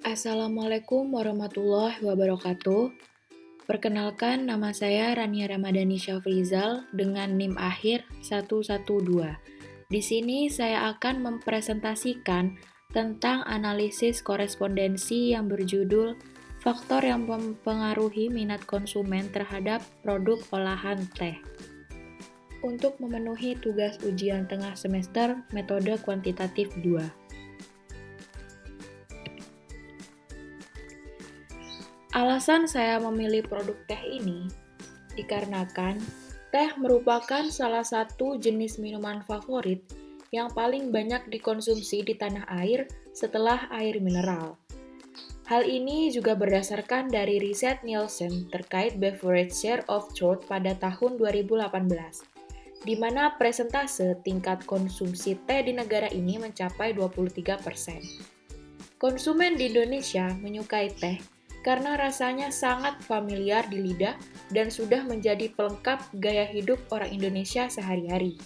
Assalamualaikum warahmatullahi wabarakatuh. Perkenalkan, nama saya Rania Ramadhani Syafrizal dengan NIM akhir 112. Di sini saya akan mempresentasikan tentang analisis korespondensi yang berjudul Faktor yang mempengaruhi minat konsumen terhadap produk olahan teh. Untuk memenuhi tugas ujian tengah semester metode kuantitatif 2. Alasan saya memilih produk teh ini dikarenakan teh merupakan salah satu jenis minuman favorit yang paling banyak dikonsumsi di tanah air setelah air mineral. Hal ini juga berdasarkan dari riset Nielsen terkait beverage share of throat pada tahun 2018, di mana presentase tingkat konsumsi teh di negara ini mencapai 23%. Konsumen di Indonesia menyukai teh karena rasanya sangat familiar di lidah dan sudah menjadi pelengkap gaya hidup orang Indonesia sehari-hari.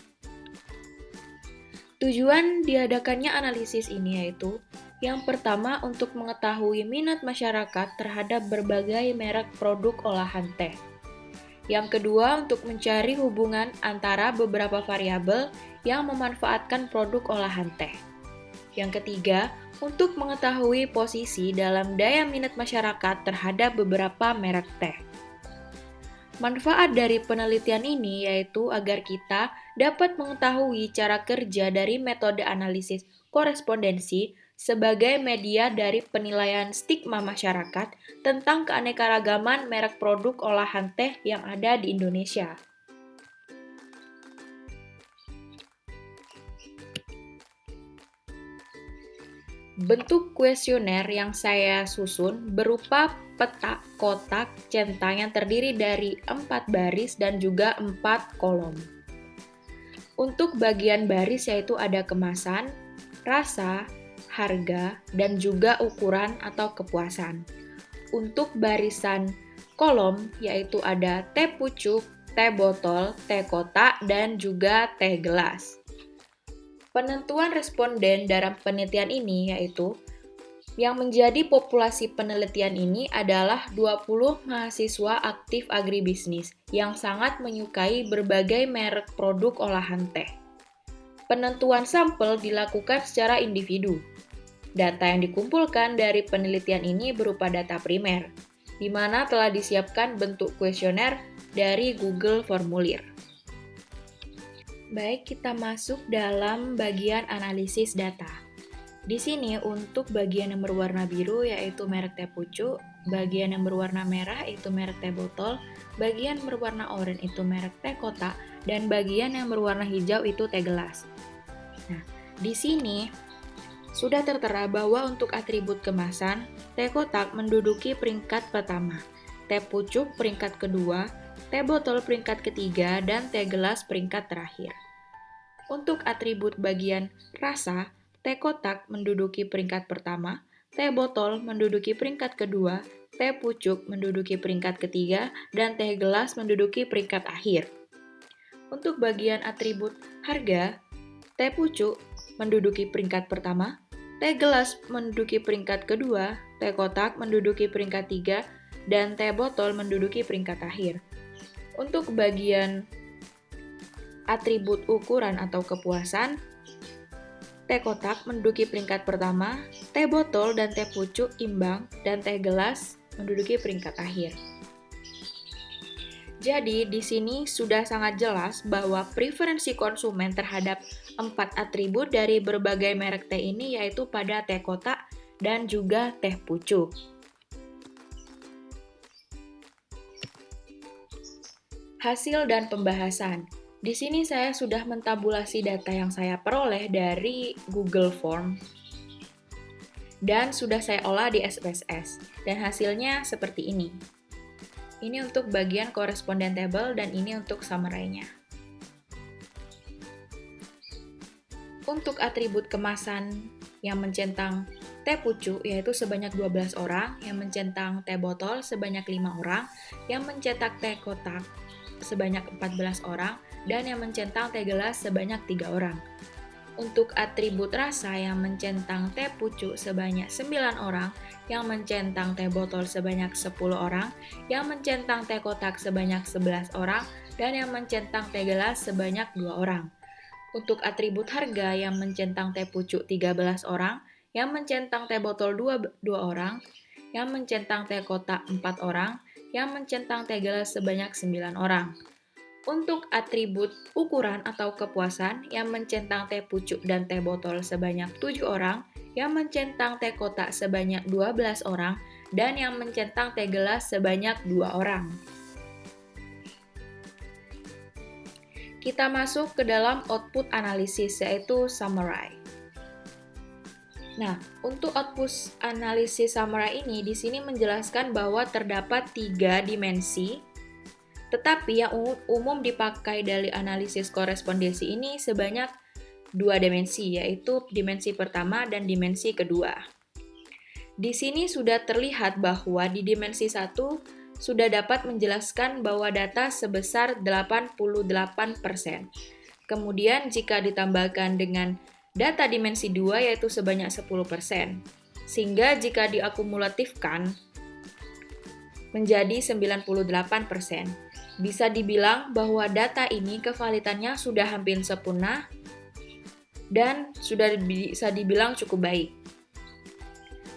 Tujuan diadakannya analisis ini yaitu yang pertama untuk mengetahui minat masyarakat terhadap berbagai merek produk olahan teh. Yang kedua untuk mencari hubungan antara beberapa variabel yang memanfaatkan produk olahan teh. Yang ketiga, untuk mengetahui posisi dalam daya minat masyarakat terhadap beberapa merek teh. Manfaat dari penelitian ini yaitu agar kita dapat mengetahui cara kerja dari metode analisis korespondensi sebagai media dari penilaian stigma masyarakat tentang keanekaragaman merek produk olahan teh yang ada di Indonesia. Bentuk kuesioner yang saya susun berupa peta kotak centang yang terdiri dari 4 baris dan juga 4 kolom. Untuk bagian baris yaitu ada kemasan, rasa, harga, dan juga ukuran atau kepuasan. Untuk barisan kolom yaitu ada teh pucuk, teh botol, teh kotak, dan juga teh gelas. Penentuan responden dalam penelitian ini yaitu yang menjadi populasi penelitian ini adalah 20 mahasiswa aktif agribisnis yang sangat menyukai berbagai merek produk olahan teh. Penentuan sampel dilakukan secara individu. Data yang dikumpulkan dari penelitian ini berupa data primer, di mana telah disiapkan bentuk kuesioner dari Google Formulir. Baik, kita masuk dalam bagian analisis data. Di sini untuk bagian yang berwarna biru yaitu merek teh pucuk, bagian yang berwarna merah itu merek teh botol, bagian berwarna oranye itu merek teh kotak, dan bagian yang berwarna hijau itu teh gelas. Nah, di sini sudah tertera bahwa untuk atribut kemasan, teh kotak menduduki peringkat pertama, teh pucuk peringkat kedua, teh botol peringkat ketiga, dan teh gelas peringkat terakhir. Untuk atribut bagian rasa, teh kotak menduduki peringkat pertama, teh botol menduduki peringkat kedua, teh pucuk menduduki peringkat ketiga, dan teh gelas menduduki peringkat akhir. Untuk bagian atribut harga, teh pucuk menduduki peringkat pertama, teh gelas menduduki peringkat kedua, teh kotak menduduki peringkat tiga, dan teh botol menduduki peringkat akhir. Untuk bagian atribut ukuran atau kepuasan, teh kotak menduduki peringkat pertama, teh botol dan teh pucuk imbang, dan teh gelas menduduki peringkat akhir. Jadi, di sini sudah sangat jelas bahwa preferensi konsumen terhadap 4 atribut dari berbagai merek teh ini yaitu pada teh kotak dan juga teh pucuk. Hasil dan pembahasan. Di sini saya sudah mentabulasi data yang saya peroleh dari Google Form dan sudah saya olah di SPSS dan hasilnya seperti ini. Ini untuk bagian koresponden table dan ini untuk summary-nya. Untuk atribut kemasan yang mencentang teh pucuk yaitu sebanyak 12 orang, yang mencentang teh botol sebanyak 5 orang, yang mencetak teh kotak sebanyak 14 orang, dan yang mencentang teh gelas sebanyak 3 orang. Untuk atribut rasa yang mencentang teh pucuk sebanyak 9 orang, yang mencentang teh botol sebanyak 10 orang, yang mencentang teh kotak sebanyak 11 orang, dan yang mencentang teh gelas sebanyak 2 orang. Untuk atribut harga yang mencentang teh pucuk 13 orang, yang mencentang teh botol 2 orang, yang mencentang teh kotak 4 orang, yang mencentang teh gelas sebanyak 9 orang. Untuk atribut ukuran atau kepuasan yang mencentang teh pucuk dan teh botol sebanyak 7 orang, yang mencentang teh kotak sebanyak 12 orang, dan yang mencentang teh gelas sebanyak 2 orang. Kita masuk ke dalam output analisis, yaitu summary. Nah, untuk output analisis summary ini di sini menjelaskan bahwa terdapat 3 dimensi. Tetapi yang umum dipakai dari analisis korespondensi ini sebanyak 2 dimensi, yaitu dimensi pertama dan dimensi kedua. Di sini sudah terlihat bahwa di dimensi 1 sudah dapat menjelaskan bahwa data sebesar 88%. Kemudian jika ditambahkan dengan data dimensi 2 yaitu sebanyak 10%. Sehingga jika diakumulatifkan menjadi 98%. Bisa dibilang bahwa data ini kevalitannya sudah hampir sempurna dan sudah bisa dibilang cukup baik.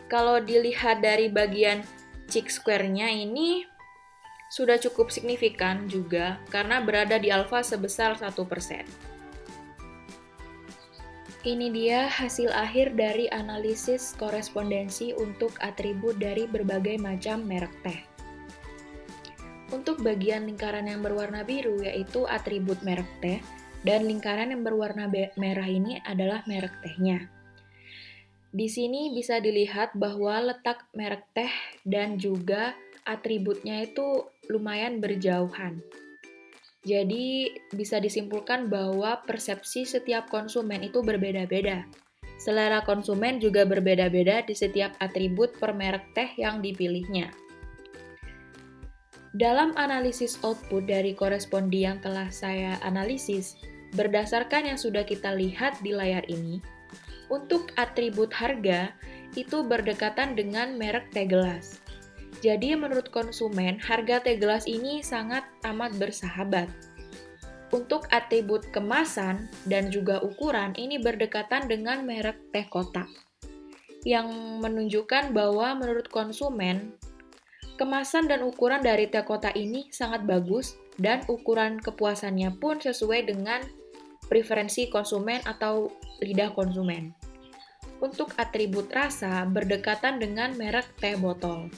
Kalau dilihat dari bagian chi-square-nya ini sudah cukup signifikan juga karena berada di alfa sebesar 1%. Ini dia hasil akhir dari analisis korespondensi untuk atribut dari berbagai macam merek teh. Untuk bagian lingkaran yang berwarna biru yaitu atribut merek teh, dan lingkaran yang berwarna merah ini adalah merek tehnya. Di sini bisa dilihat bahwa letak merek teh dan juga atributnya itu lumayan berjauhan. Jadi bisa disimpulkan bahwa persepsi setiap konsumen itu berbeda-beda. Selera konsumen juga berbeda-beda di setiap atribut per merek teh yang dipilihnya. Dalam analisis output dari korespondi yang telah saya analisis, berdasarkan yang sudah kita lihat di layar ini, untuk atribut harga itu berdekatan dengan merek teh gelas. Jadi menurut konsumen, harga teh gelas ini sangat amat bersahabat. Untuk atribut kemasan dan juga ukuran ini berdekatan dengan merek teh kotak, yang menunjukkan bahwa menurut konsumen, kemasan dan ukuran dari teh kotak ini sangat bagus dan ukuran kepuasannya pun sesuai dengan preferensi konsumen atau lidah konsumen. Untuk atribut rasa berdekatan dengan merek teh botol.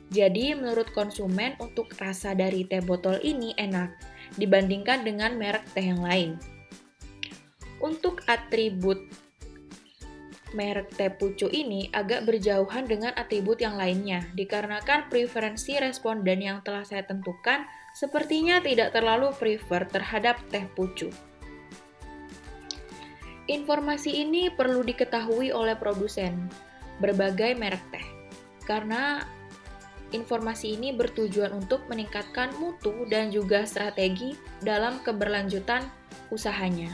Jadi menurut konsumen untuk rasa dari teh botol ini enak dibandingkan dengan merek teh yang lain. Untuk atribut merek teh pucuk ini agak berjauhan dengan atribut yang lainnya, dikarenakan preferensi responden yang telah saya tentukan sepertinya tidak terlalu prefer terhadap teh pucuk. Informasi ini perlu diketahui oleh produsen berbagai merek teh, karena informasi ini bertujuan untuk meningkatkan mutu dan juga strategi dalam keberlanjutan usahanya.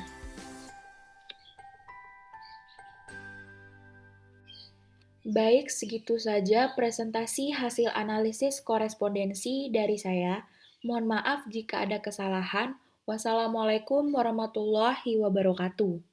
Baik, segitu saja presentasi hasil analisis korespondensi dari saya. Mohon maaf jika ada kesalahan. Wassalamualaikum warahmatullahi wabarakatuh.